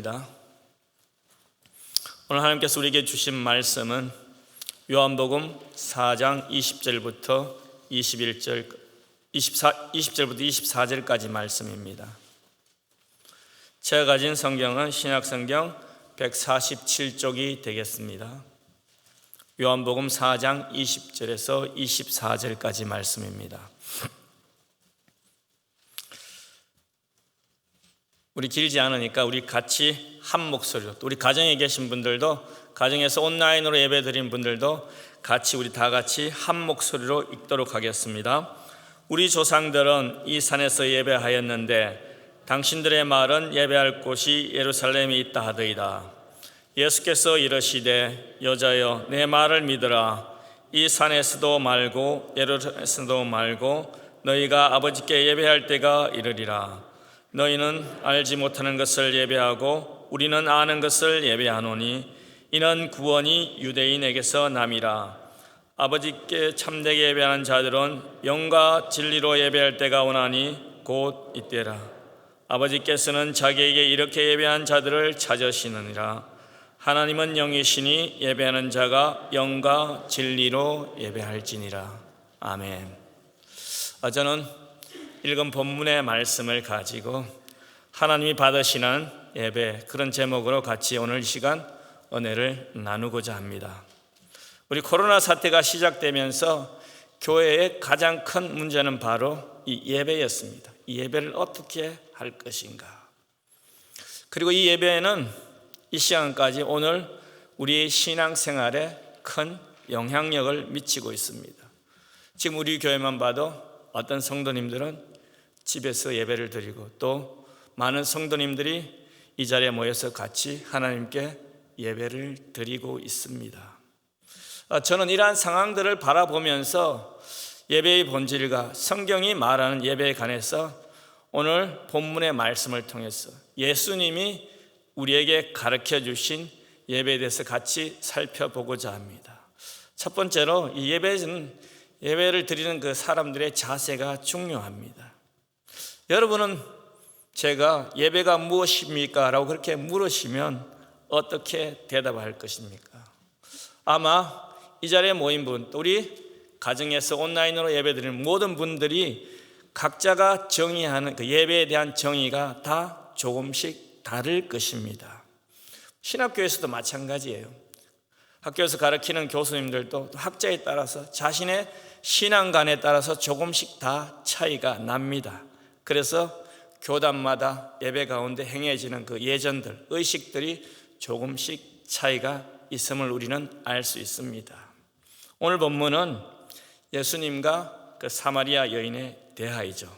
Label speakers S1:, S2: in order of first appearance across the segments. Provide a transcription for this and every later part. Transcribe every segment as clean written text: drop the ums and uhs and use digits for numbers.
S1: 말씀입니다. 오늘 하나님께서 우리에게 주신 말씀은 요한복음 4장 20절부터 24절까지 말씀입니다. 제가 가진 성경은 신약성경 147쪽이 되겠습니다. 요한복음 4장 20절에서 24절까지 말씀입니다. 우리 길지 않으니까 우리 같이 한 목소리로, 또 우리 가정에 계신 분들도, 가정에서 온라인으로 예배 드린 분들도 같이 우리 다 같이 한 목소리로 읽도록 하겠습니다. 우리 조상들은 이 산에서 예배하였는데 당신들의 말은 예배할 곳이 예루살렘에 있다 하더이다. 예수께서 이르시되 여자여 내 말을 믿으라. 이 산에서도 말고 예루살렘에서도 말고 너희가 아버지께 예배할 때가 이르리라. 너희는 알지 못하는 것을 예배하고 우리는 아는 것을 예배하노니 이는 구원이 유대인에게서 남이라. 아버지께 참되게 예배하는 자들은 영과 진리로 예배할 때가 오나니 곧 이때라. 아버지께서는 자기에게 이렇게 예배한 자들을 찾으시느니라. 하나님은 영이시니 예배하는 자가 영과 진리로 예배할지니라. 아멘. 저는 읽은 본문의 말씀을 가지고 하나님이 받으시는 예배, 그런 제목으로 같이 오늘 이 시간 은혜를 나누고자 합니다. 우리 코로나 사태가 시작되면서 교회의 가장 큰 문제는 바로 이 예배였습니다. 이 예배를 어떻게 할 것인가. 그리고 이 예배는 이 시간까지 오늘 우리의 신앙생활에 큰 영향력을 미치고 있습니다. 지금 우리 교회만 봐도 어떤 성도님들은 집에서 예배를 드리고 또 많은 성도님들이 이 자리에 모여서 같이 하나님께 예배를 드리고 있습니다. 저는 이러한 상황들을 바라보면서 예배의 본질과 성경이 말하는 예배에 관해서 오늘 본문의 말씀을 통해서 예수님이 우리에게 가르쳐 주신 예배에 대해서 같이 살펴보고자 합니다. 첫 번째로 이 예배를 드리는 그 사람들의 자세가 중요합니다. 여러분은 제가 예배가 무엇입니까? 라고 그렇게 물으시면 어떻게 대답할 것입니까? 아마 이 자리에 모인 분, 또 우리 가정에서 온라인으로 예배드리는 모든 분들이 각자가 정의하는 그 예배에 대한 정의가 다 조금씩 다를 것입니다. 신학교에서도 마찬가지예요. 학교에서 가르치는 교수님들도 학자에 따라서 자신의 신앙관에 따라서 조금씩 다 차이가 납니다. 그래서 교단마다 예배 가운데 행해지는 그 예전들, 의식들이 조금씩 차이가 있음을 우리는 알 수 있습니다. 오늘 본문은 예수님과 그 사마리아 여인의 대화이죠.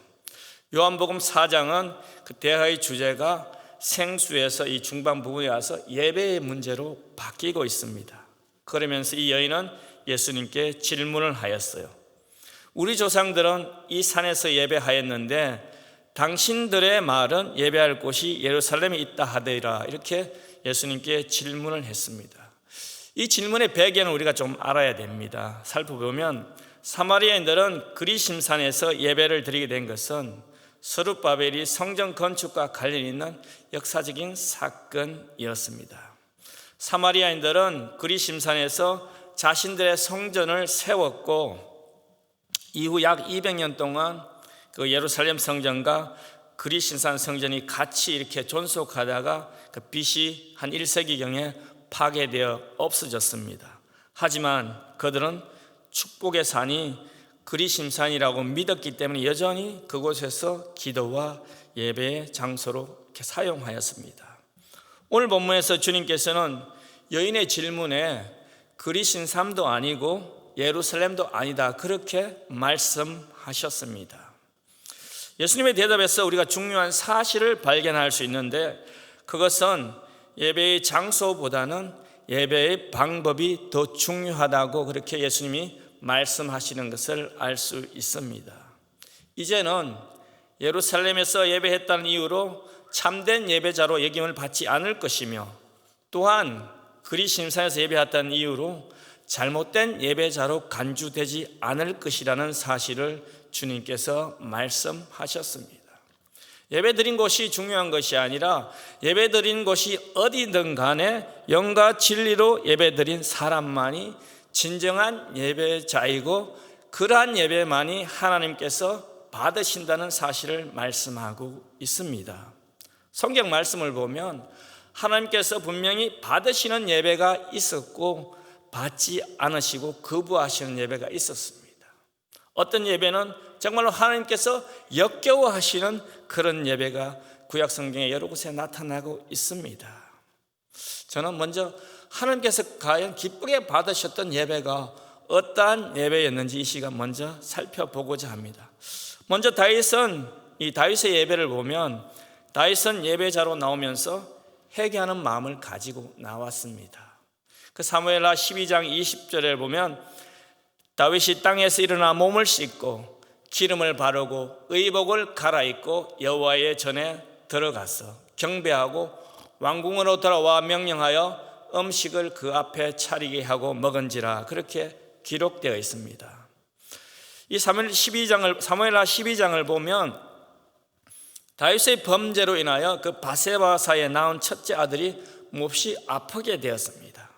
S1: 요한복음 4장은 그 대화의 주제가 생수에서 이 중반 부분에 와서 예배의 문제로 바뀌고 있습니다. 그러면서 이 여인은 예수님께 질문을 하였어요. 우리 조상들은 이 산에서 예배하였는데 당신들의 말은 예배할 곳이 예루살렘에 있다 하더이라. 이렇게 예수님께 질문을 했습니다. 이 질문의 배경을 우리가 좀 알아야 됩니다. 살펴보면 사마리아인들은 그리심산에서 예배를 드리게 된 것은 스룹바벨이 성전 건축과 관련 있는 역사적인 사건이었습니다. 사마리아인들은 그리심산에서 자신들의 성전을 세웠고 이후 약 200년 동안 그 예루살렘 성전과 그리심산 성전이 같이 이렇게 존속하다가 그 BC 한 1세기경에 파괴되어 없어졌습니다. 하지만 그들은 축복의 산이 그리심산이라고 믿었기 때문에 여전히 그곳에서 기도와 예배의 장소로 이렇게 사용하였습니다. 오늘 본문에서 주님께서는 여인의 질문에 그리심산도 아니고 예루살렘도 아니다, 그렇게 말씀하셨습니다. 예수님의 대답에서 우리가 중요한 사실을 발견할 수 있는데, 그것은 예배의 장소보다는 예배의 방법이 더 중요하다고 그렇게 예수님이 말씀하시는 것을 알 수 있습니다. 이제는 예루살렘에서 예배했다는 이유로 참된 예배자로 여김을 받지 않을 것이며, 또한 그리심산에서 예배했다는 이유로 잘못된 예배자로 간주되지 않을 것이라는 사실을 주님께서 말씀하셨습니다. 예배 드린 곳이 중요한 것이 아니라 예배 드린 곳이 어디든 간에 영과 진리로 예배 드린 사람만이 진정한 예배자이고 그러한 예배만이 하나님께서 받으신다는 사실을 말씀하고 있습니다. 성경 말씀을 보면 하나님께서 분명히 받으시는 예배가 있었고 받지 않으시고 거부하시는 예배가 있었습니다. 어떤 예배는 정말로 하나님께서 역겨워하시는 그런 예배가 구약 성경에 여러 곳에 나타나고 있습니다. 저는 먼저 하나님께서 과연 기쁘게 받으셨던 예배가 어떠한 예배였는지 이 시간 먼저 살펴보고자 합니다. 먼저 이 다윗의 예배를 보면 다윗은 예배자로 나오면서 회개하는 마음을 가지고 나왔습니다. 그 사무엘하 12장 20절에 보면 다윗이 땅에서 일어나 몸을 씻고 기름을 바르고 의복을 갈아입고 여호와의 전에 들어가서 경배하고 왕궁으로 돌아와 명령하여 음식을 그 앞에 차리게 하고 먹은지라 그렇게 기록되어 있습니다. 이 사무엘하 12장을 보면 다윗의 범죄로 인하여 그 바세바사에 낳은 첫째 아들이 몹시 아프게 되었습니다.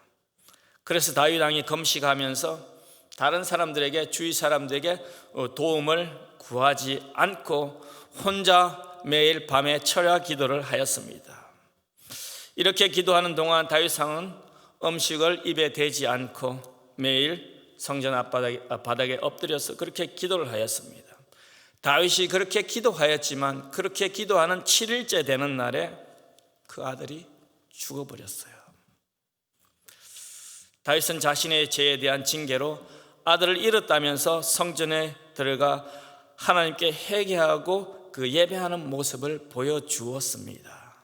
S1: 그래서 다윗 왕이 금식하면서 다른 사람들에게 주위 사람들에게 도움을 구하지 않고 혼자 매일 밤에 철야 기도를 하였습니다. 이렇게 기도하는 동안 다윗 왕은 음식을 입에 대지 않고 매일 성전 앞바닥에 엎드려서 그렇게 기도를 하였습니다. 다윗이 그렇게 기도하였지만 그렇게 기도하는 7일째 되는 날에 그 아들이 죽어버렸어요. 다윗은 자신의 죄에 대한 징계로 아들을 잃었다면서 성전에 들어가 하나님께 회개하고 그 예배하는 모습을 보여주었습니다.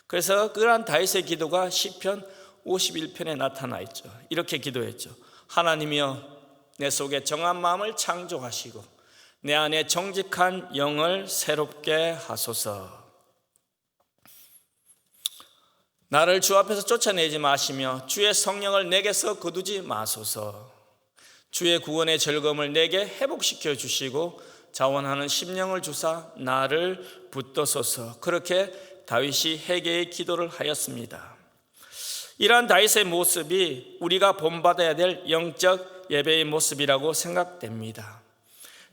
S1: 그래서 그러한 다윗의 기도가 시편 51편에 나타나 있죠. 이렇게 기도했죠. 하나님이여 내 속에 정한 마음을 창조하시고 내 안에 정직한 영을 새롭게 하소서. 나를 주 앞에서 쫓아내지 마시며 주의 성령을 내게서 거두지 마소서. 주의 구원의 즐거움을 내게 회복시켜 주시고 자원하는 심령을 주사 나를 붙드소서. 그렇게 다윗이 회개의 기도를 하였습니다. 이러한 다윗의 모습이 우리가 본받아야 될 영적 예배의 모습이라고 생각됩니다.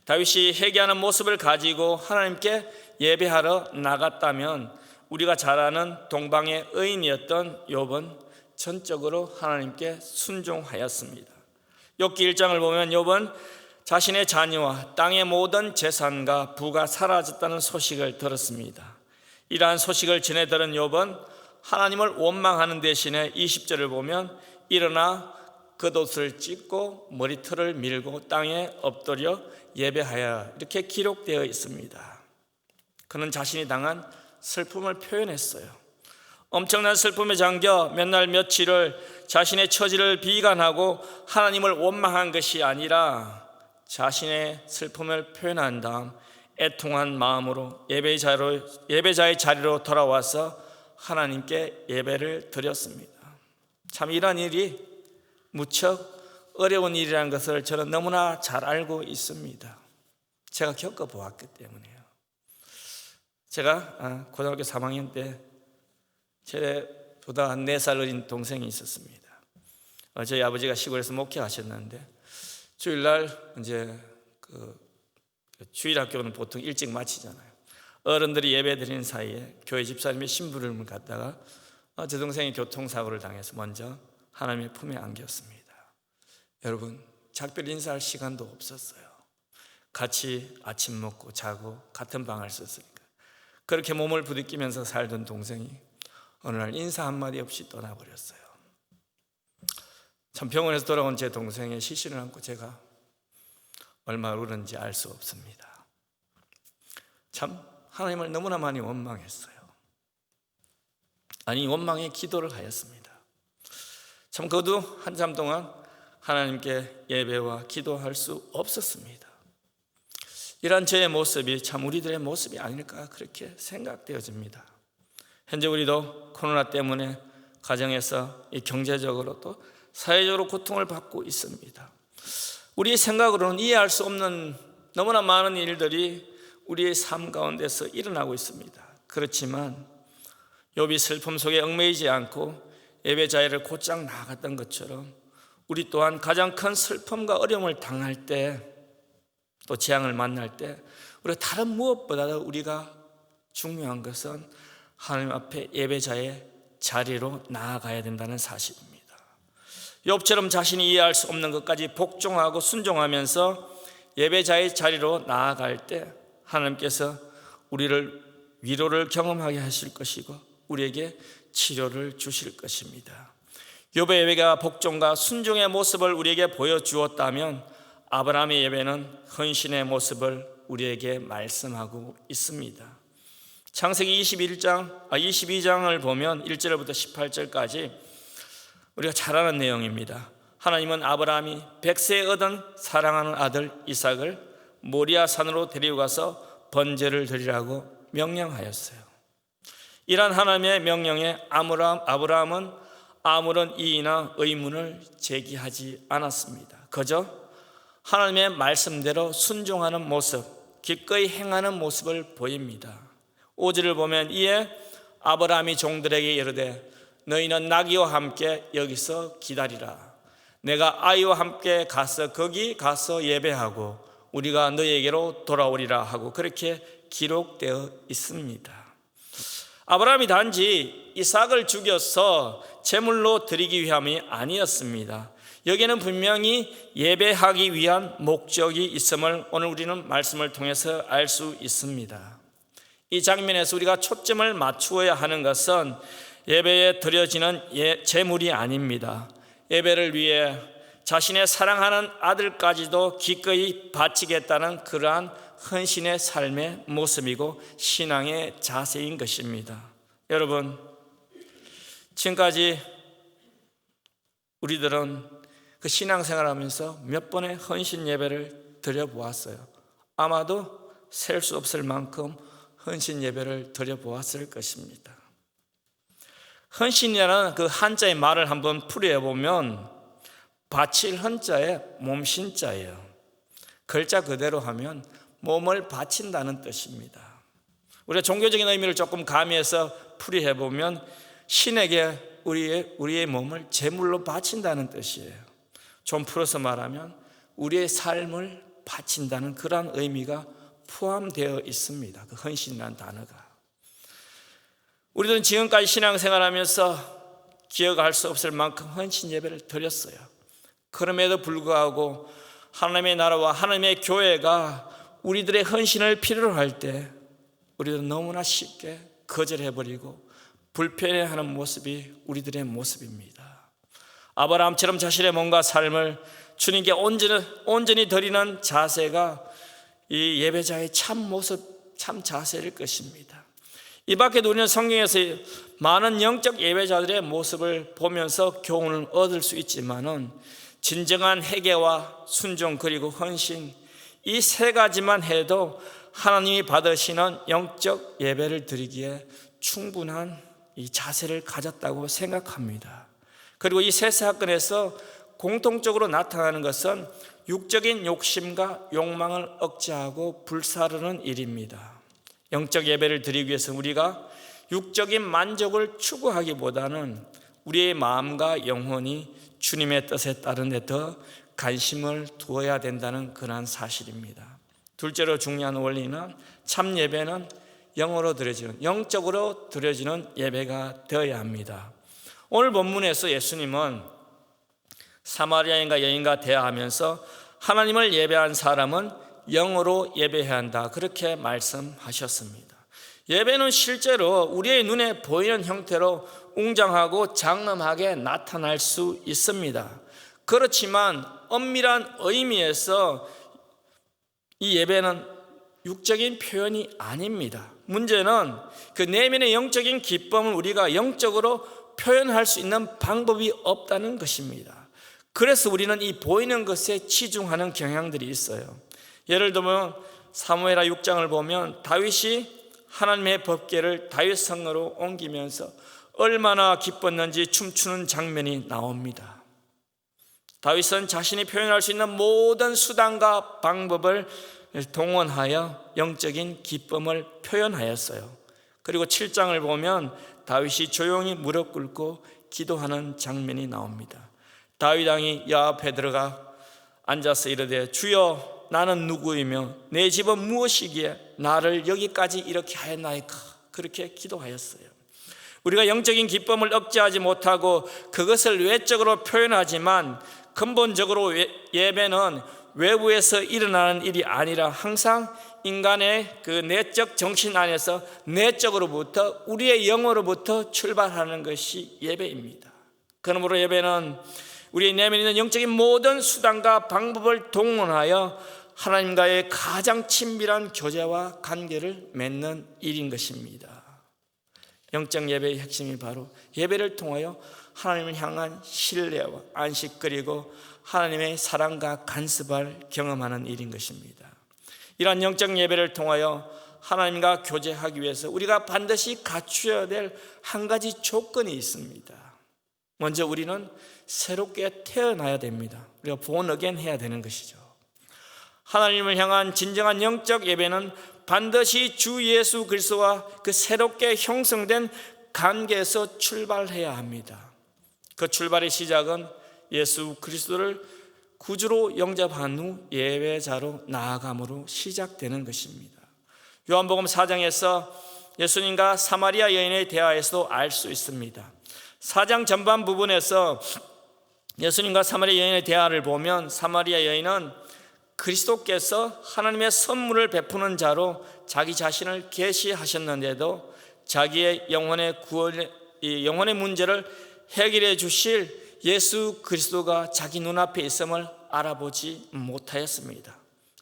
S1: 다윗이 회개하는 모습을 가지고 하나님께 예배하러 나갔다면 우리가 잘 아는 동방의 의인이었던 욥은 전적으로 하나님께 순종하였습니다. 욥기 1장을 보면 욥은 자신의 자녀와 땅의 모든 재산과 부가 사라졌다는 소식을 들었습니다. 이러한 소식을 전해 들은 욥은 하나님을 원망하는 대신에 20절을 보면 일어나 겉옷을 찢고 머리털을 밀고 땅에 엎드려 예배하여 이렇게 기록되어 있습니다. 그는 자신이 당한 슬픔을 표현했어요. 엄청난 슬픔에 잠겨 몇 날 며칠을 자신의 처지를 비관하고 하나님을 원망한 것이 아니라 자신의 슬픔을 표현한 다음 애통한 마음으로 예배자의 자리로 돌아와서 하나님께 예배를 드렸습니다. 참 이런 일이 무척 어려운 일이라는 것을 저는 너무나 잘 알고 있습니다. 제가 겪어보았기 때문에요. 제가 고등학교 3학년 때 저보다 한 4살 어린 동생이 있었습니다. 저희 아버지가 시골에서 목회하셨는데 주일날 이제 주일 학교는 보통 일찍 마치잖아요. 어른들이 예배 드리는 사이에 교회 집사님의 심부름을 갔다가 제 동생이 교통사고를 당해서 먼저 하나님의 품에 안겼습니다. 여러분, 작별 인사할 시간도 없었어요. 같이 아침 먹고 자고 같은 방을 썼으니까. 그렇게 몸을 부딪히면서 살던 동생이 어느 날 인사 한마디 없이 떠나버렸어요. 참 병원에서 돌아온 제 동생의 시신을 안고 제가 얼마나 울었는지 알 수 없습니다. 참 하나님을 너무나 많이 원망했어요. 아니 원망의 기도를 하였습니다. 참 그도 한참 동안 하나님께 예배와 기도할 수 없었습니다. 이런 저의 모습이 참 우리들의 모습이 아닐까 그렇게 생각되어집니다. 현재 우리도 코로나 때문에 가정에서 경제적으로 또 사회적으로 고통을 받고 있습니다. 우리의 생각으로는 이해할 수 없는 너무나 많은 일들이 우리의 삶 가운데서 일어나고 있습니다. 그렇지만 욥이 슬픔 속에 얽매이지 않고 예배 자리를 곧장 나아갔던 것처럼 우리 또한 가장 큰 슬픔과 어려움을 당할 때, 또 재앙을 만날 때 우리가 다른 무엇보다도 우리가 중요한 것은 하나님 앞에 예배자의 자리로 나아가야 된다는 사실입니다. 욥처럼 자신이 이해할 수 없는 것까지 복종하고 순종하면서 예배자의 자리로 나아갈 때 하나님께서 우리를 위로를 경험하게 하실 것이고 우리에게 치료를 주실 것입니다. 욥의 예배가 복종과 순종의 모습을 우리에게 보여주었다면 아브라함의 예배는 헌신의 모습을 우리에게 말씀하고 있습니다. 창세기 22장을 보면 1절부터 18절까지 우리가 잘 아는 내용입니다. 하나님은 아브라함이 100세에 얻은 사랑하는 아들 이삭을 모리아 산으로 데리고 가서 번제를 드리라고 명령하였어요. 이러한 하나님의 명령에 아브라함은 아무런 이의나 의문을 제기하지 않았습니다. 그저 하나님의 말씀대로 순종하는 모습, 기꺼이 행하는 모습을 보입니다. 5절을 보면 이에 아브라함이 종들에게 이르되 너희는 나귀와 함께 여기서 기다리라. 내가 아이와 함께 가서 거기 가서 예배하고 우리가 너희에게로 돌아오리라 하고 그렇게 기록되어 있습니다. 아브라함이 단지 이삭을 죽여서 제물로 드리기 위함이 아니었습니다. 여기에는 분명히 예배하기 위한 목적이 있음을 오늘 우리는 말씀을 통해서 알 수 있습니다. 이 장면에서 우리가 초점을 맞추어야 하는 것은 예배에 드려지는 제물이 아닙니다. 예배를 위해 자신의 사랑하는 아들까지도 기꺼이 바치겠다는 그러한 헌신의 삶의 모습이고 신앙의 자세인 것입니다. 여러분, 지금까지 우리들은 그 신앙생활하면서 몇 번의 헌신 예배를 드려보았어요. 아마도 셀 수 없을 만큼 헌신 예배를 드려보았을 것입니다. 헌신이라는 그 한자의 말을 한번 풀이해보면 바칠 헌자에 몸신자예요. 글자 그대로 하면 몸을 바친다는 뜻입니다. 우리가 종교적인 의미를 조금 가미해서 풀이해보면 신에게 우리의 몸을 제물로 바친다는 뜻이에요. 좀 풀어서 말하면 우리의 삶을 바친다는 그런 의미가 포함되어 있습니다. 그 헌신이라는 단어가. 우리들은 지금까지 신앙생활하면서 기억할 수 없을 만큼 헌신 예배를 드렸어요. 그럼에도 불구하고 하나님의 나라와 하나님의 교회가 우리들의 헌신을 필요로 할 때 우리들은 너무나 쉽게 거절해버리고 불편해하는 모습이 우리들의 모습입니다. 아브라함처럼 자신의 몸과 삶을 주님께 온전히 드리는 자세가 이 예배자의 참 모습, 참 자세일 것입니다. 이 밖에도 우리는 성경에서 많은 영적 예배자들의 모습을 보면서 교훈을 얻을 수 있지만은 진정한 회개와 순종 그리고 헌신, 이 세 가지만 해도 하나님이 받으시는 영적 예배를 드리기에 충분한 이 자세를 가졌다고 생각합니다. 그리고 이 세 사건에서 공통적으로 나타나는 것은 육적인 욕심과 욕망을 억제하고 불사르는 일입니다. 영적 예배를 드리기 위해서 우리가 육적인 만족을 추구하기보다는 우리의 마음과 영혼이 주님의 뜻에 따른 데 더 관심을 두어야 된다는 그런 사실입니다. 둘째로 중요한 원리는 참 예배는 영으로 드려지는, 영적으로 드려지는 예배가 되어야 합니다. 오늘 본문에서 예수님은 사마리아인과 여인과 대화하면서 하나님을 예배한 사람은 영으로 예배해야 한다, 그렇게 말씀하셨습니다. 예배는 실제로 우리의 눈에 보이는 형태로 웅장하고 장엄하게 나타날 수 있습니다. 그렇지만 엄밀한 의미에서 이 예배는 육적인 표현이 아닙니다. 문제는 그 내면의 영적인 기쁨을 우리가 영적으로 표현할 수 있는 방법이 없다는 것입니다. 그래서 우리는 이 보이는 것에 치중하는 경향들이 있어요. 예를 들면 사무엘하 6장을 보면 다윗이 하나님의 법궤를 다윗 성으로 옮기면서 얼마나 기뻤는지 춤추는 장면이 나옵니다. 다윗은 자신이 표현할 수 있는 모든 수단과 방법을 동원하여 영적인 기쁨을 표현하였어요. 그리고 7장을 보면 다윗이 조용히 무릎 꿇고 기도하는 장면이 나옵니다. 다윗 왕이 여호와 앞에 들어가 앉아서 이르되 주여 나는 누구이며 내 집은 무엇이기에 나를 여기까지 이렇게 하였나이까 그렇게 기도하였어요. 우리가 영적인 기쁨을 억제하지 못하고 그것을 외적으로 표현하지만 근본적으로 예배는 외부에서 일어나는 일이 아니라 항상 인간의 그 내적 정신 안에서 내적으로부터 우리의 영으로부터 출발하는 것이 예배입니다. 그러므로 예배는 우리의 내면에 있는 영적인 모든 수단과 방법을 동원하여 하나님과의 가장 친밀한 교제와 관계를 맺는 일인 것입니다. 영적 예배의 핵심이 바로 예배를 통하여 하나님을 향한 신뢰와 안식 그리고 하나님의 사랑과 간섭을 경험하는 일인 것입니다. 이러한 영적 예배를 통하여 하나님과 교제하기 위해서 우리가 반드시 갖추어야 될 한 가지 조건이 있습니다. 먼저 우리는 새롭게 태어나야 됩니다. 우리가 born again 해야 되는 것이죠. 하나님을 향한 진정한 영적 예배는 반드시 주 예수 그리스도와 그 새롭게 형성된 관계에서 출발해야 합니다. 그 출발의 시작은 예수 그리스도를 구주로 영접한 후 예배자로 나아감으로 시작되는 것입니다. 요한복음 4장에서 예수님과 사마리아 여인의 대화에서도 알 수 있습니다. 4장 전반 부분에서 예수님과 사마리아 여인의 대화를 보면 사마리아 여인은 그리스도께서 하나님의 선물을 베푸는 자로 자기 자신을 계시하셨는데도 자기의 영혼의 문제를 해결해 주실 예수 그리스도가 자기 눈앞에 있음을 알아보지 못하였습니다.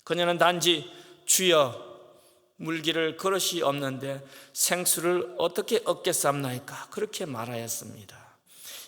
S1: 그녀는 단지 주여 물기를 그릇이 없는데 생수를 어떻게 얻겠사옵나이까 그렇게 말하였습니다.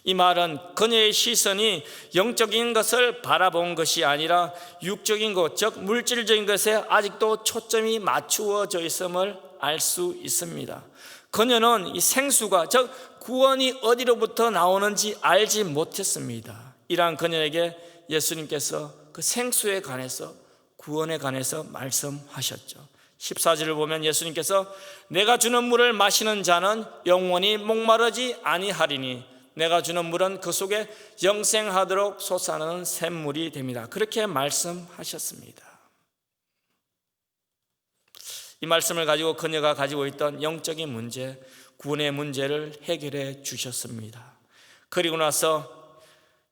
S1: 이 말은 그녀의 시선이 영적인 것을 바라본 것이 아니라 육적인 것, 즉 물질적인 것에 아직도 초점이 맞추어져 있음을 알 수 있습니다. 그녀는 이 생수가 즉 구원이 어디로부터 나오는지 알지 못했습니다. 이러한 그녀에게 예수님께서 그 생수에 관해서 구원에 관해서 말씀하셨죠. 14절을 보면 예수님께서 내가 주는 물을 마시는 자는 영원히 목마르지 아니하리니 내가 주는 물은 그 속에 영생하도록 솟아나는 샘물이 됩니다. 그렇게 말씀하셨습니다. 이 말씀을 가지고 그녀가 가지고 있던 영적인 문제, 구원의 문제를 해결해 주셨습니다. 그리고 나서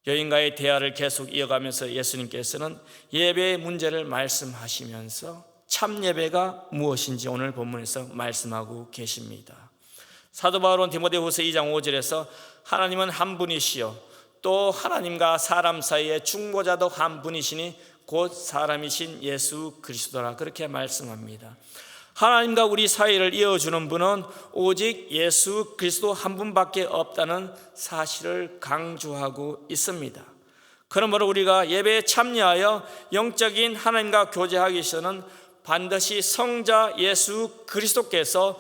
S1: 여인과의 대화를 계속 이어가면서 예수님께서는 예배의 문제를 말씀하시면서 참 예배가 무엇인지 오늘 본문에서 말씀하고 계십니다. 사도 바울은 디모데후서 2장 5절에서 하나님은 한 분이시요 또 하나님과 사람 사이의 중보자도 한 분이시니 곧 사람이신 예수 그리스도라 그렇게 말씀합니다. 하나님과 우리 사이를 이어주는 분은 오직 예수 그리스도 한 분밖에 없다는 사실을 강조하고 있습니다. 그러므로 우리가 예배에 참여하여 영적인 하나님과 교제하기 위해서는 반드시 성자 예수 그리스도께서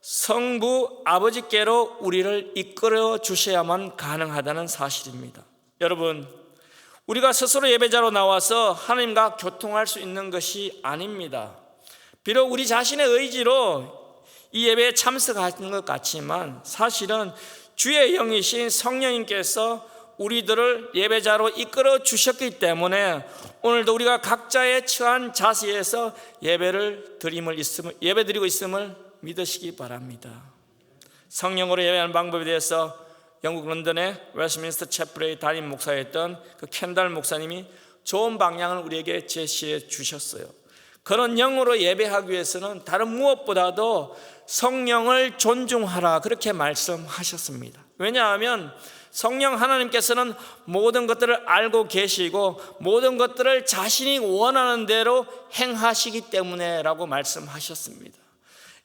S1: 성부 아버지께로 우리를 이끌어 주셔야만 가능하다는 사실입니다. 여러분, 우리가 스스로 예배자로 나와서 하나님과 교통할 수 있는 것이 아닙니다. 비록 우리 자신의 의지로 이 예배에 참석하는 것 같지만 사실은 주의 영이신 성령님께서 우리들을 예배자로 이끌어 주셨기 때문에 오늘도 우리가 각자의 처한 자세에서 예배드리고 있음을 믿으시기 바랍니다. 성령으로 예배하는 방법에 대해서 영국 런던의 웨스트민스터 채플의 담임 목사였던 그 켄달 목사님이 좋은 방향을 우리에게 제시해 주셨어요. 그런 영으로 예배하기 위해서는 다른 무엇보다도 성령을 존중하라 그렇게 말씀하셨습니다. 왜냐하면 성령 하나님께서는 모든 것들을 알고 계시고 모든 것들을 자신이 원하는 대로 행하시기 때문에 라고 말씀하셨습니다.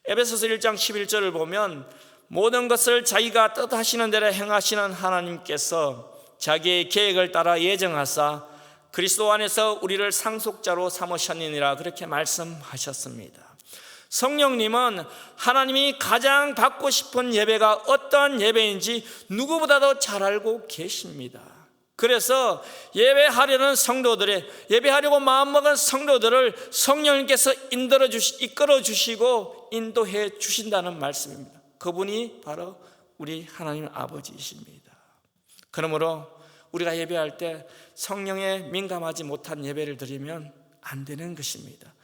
S1: 에베소서 1장 11절을 보면 모든 것을 자기가 뜻하시는 대로 행하시는 하나님께서 자기의 계획을 따라 예정하사 그리스도 안에서 우리를 상속자로 삼으셨느니라 그렇게 말씀하셨습니다. 성령님은 하나님이 가장 받고 싶은 예배가 어떤 예배인지 누구보다도 잘 알고 계십니다. 그래서 예배하려는 성도들의, 예배하려고 마음먹은 성도들을 성령님께서 이끌어 주시고 인도해 주신다는 말씀입니다. 그분이 바로 우리 하나님 아버지이십니다. 그러므로 우리가 예배할 때 성령에 민감하지 못한 예배를 드리면 안 되는 것입니다.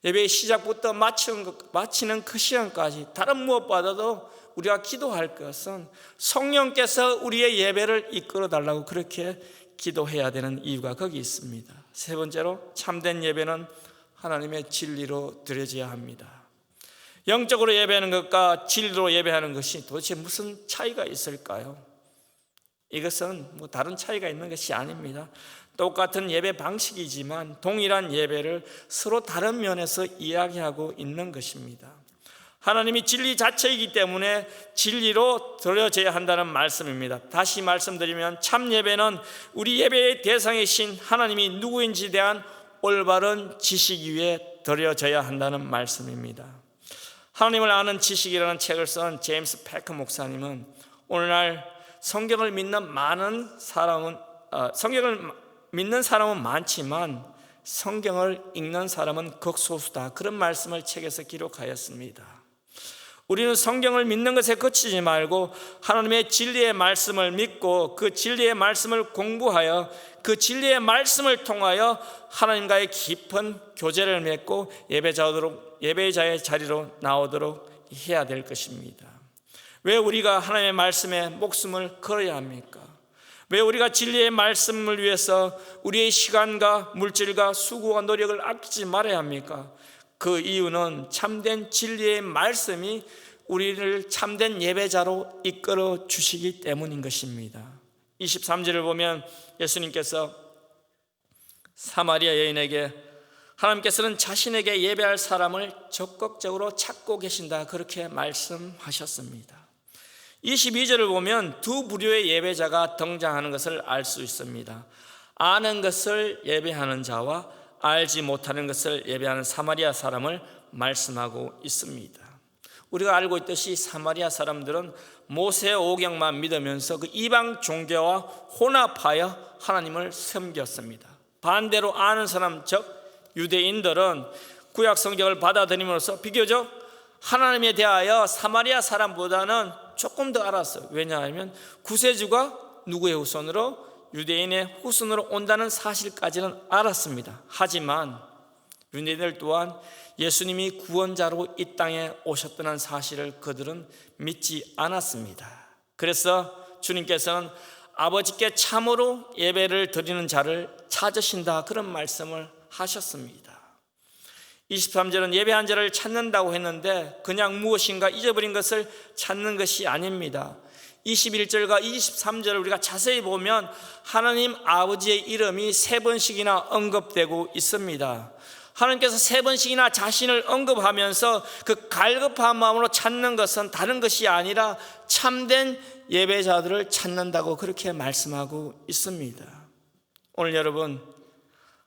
S1: 예배의 시작부터 마치는 그 시간까지 다른 무엇보다도 우리가 기도할 것은 성령께서 우리의 예배를 이끌어 달라고 그렇게 기도해야 되는 이유가 거기 있습니다. 세 번째로, 참된 예배는 하나님의 진리로 드려져야 합니다. 영적으로 예배하는 것과 진리로 예배하는 것이 도대체 무슨 차이가 있을까요? 이것은 다른 차이가 있는 것이 아닙니다. 똑같은 예배 방식이지만 동일한 예배를 서로 다른 면에서 이야기하고 있는 것입니다. 하나님이 진리 자체이기 때문에 진리로 드려져야 한다는 말씀입니다. 다시 말씀드리면 참 예배는 우리 예배의 대상이신 하나님이 누구인지에 대한 올바른 지식 위에 드려져야 한다는 말씀입니다. 하나님을 아는 지식이라는 책을 쓴 제임스 패커 목사님은 오늘날 성경을 믿는 사람은 많지만 성경을 읽는 사람은 극소수다, 그런 말씀을 책에서 기록하였습니다. 우리는 성경을 믿는 것에 그치지 말고 하나님의 진리의 말씀을 믿고 그 진리의 말씀을 공부하여 그 진리의 말씀을 통하여 하나님과의 깊은 교제를 맺고 예배자의 자리로 나오도록 해야 될 것입니다. 왜 우리가 하나님의 말씀에 목숨을 걸어야 합니까? 왜 우리가 진리의 말씀을 위해서 우리의 시간과 물질과 수고와 노력을 아끼지 말아야 합니까? 그 이유는 참된 진리의 말씀이 우리를 참된 예배자로 이끌어 주시기 때문인 것입니다. 23절을 보면 예수님께서 사마리아 여인에게 하나님께서는 자신에게 예배할 사람을 적극적으로 찾고 계신다, 그렇게 말씀하셨습니다. 22절을 보면 두 부류의 예배자가 등장하는 것을 알 수 있습니다. 아는 것을 예배하는 자와 알지 못하는 것을 예배하는 사마리아 사람을 말씀하고 있습니다. 우리가 알고 있듯이 사마리아 사람들은 모세 오경만 믿으면서 그 이방 종교와 혼합하여 하나님을 섬겼습니다. 반대로 아는 사람, 즉 유대인들은 구약 성경을 받아들임으로써 비교적 하나님에 대하여 사마리아 사람보다는 조금 더 알았어요. 왜냐하면 구세주가 누구의 후손으로? 유대인의 후손으로 온다는 사실까지는 알았습니다. 하지만 유대인들 또한 예수님이 구원자로 이 땅에 오셨다는 사실을 그들은 믿지 않았습니다. 그래서 주님께서는 아버지께 참으로 예배를 드리는 자를 찾으신다, 그런 말씀을 하셨습니다. 23절은 예배한 자를 찾는다고 했는데 그냥 무엇인가 잊어버린 것을 찾는 것이 아닙니다. 21절과 23절을 우리가 자세히 보면 하나님 아버지의 이름이 3번씩이나 언급되고 있습니다. 하나님께서 3번씩이나 자신을 언급하면서 그 갈급한 마음으로 찾는 것은 다른 것이 아니라 참된 예배자들을 찾는다고 그렇게 말씀하고 있습니다. 오늘 여러분,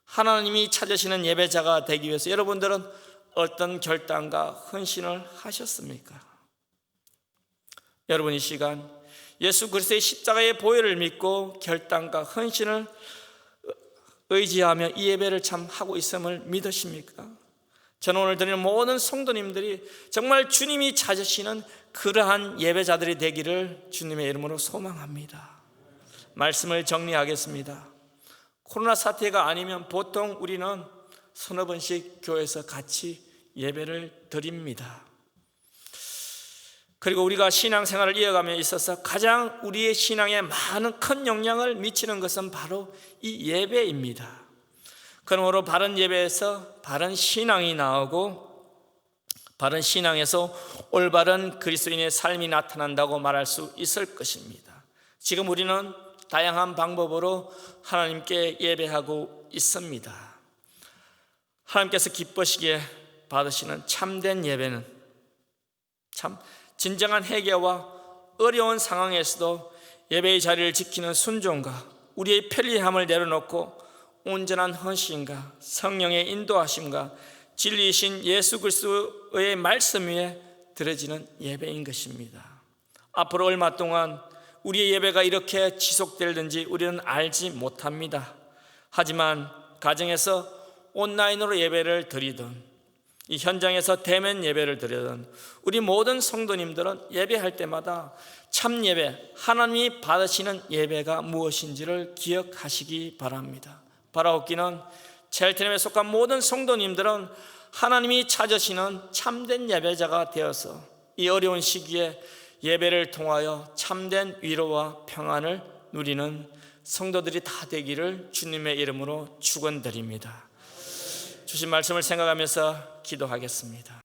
S1: 하나님이 찾으시는 예배자가 되기 위해서 여러분들은 어떤 결단과 헌신을 하셨습니까? 여러분, 이 시간 예수 그리스도의 십자가의 보혈을 믿고 결단과 헌신을 의지하며 이 예배를 참 하고 있음을 믿으십니까? 저는 오늘 드리는 모든 성도님들이 정말 주님이 찾으시는 그러한 예배자들이 되기를 주님의 이름으로 소망합니다. 말씀을 정리하겠습니다. 코로나 사태가 아니면 보통 우리는 서너 번씩 교회에서 같이 예배를 드립니다. 그리고 우리가 신앙생활을 이어감에 있어서 가장 우리의 신앙에 많은 큰 영향을 미치는 것은 바로 이 예배입니다. 그러므로 바른 예배에서 바른 신앙이 나오고 바른 신앙에서 올바른 그리스도인의 삶이 나타난다고 말할 수 있을 것입니다. 지금 우리는 다양한 방법으로 하나님께 예배하고 있습니다. 하나님께서 기뻐시기에 받으시는 참된 예배는 참 진정한 회개와 어려운 상황에서도 예배의 자리를 지키는 순종과 우리의 편리함을 내려놓고 온전한 헌신과 성령의 인도하심과 진리이신 예수 그리스도의 말씀 위에 드려지는 예배인 것입니다. 앞으로 얼마 동안 우리의 예배가 이렇게 지속될는지 우리는 알지 못합니다. 하지만 가정에서 온라인으로 예배를 드리든 이 현장에서 대면 예배를 드리든 우리 모든 성도님들은 예배할 때마다 참 예배, 하나님이 받으시는 예배가 무엇인지를 기억하시기 바랍니다. 바라옵기는 첼트넘에 속한 모든 성도님들은 하나님이 찾으시는 참된 예배자가 되어서 이 어려운 시기에 예배를 통하여 참된 위로와 평안을 누리는 성도들이 다 되기를 주님의 이름으로 축원드립니다. 주신 말씀을 생각하면서 기도하겠습니다.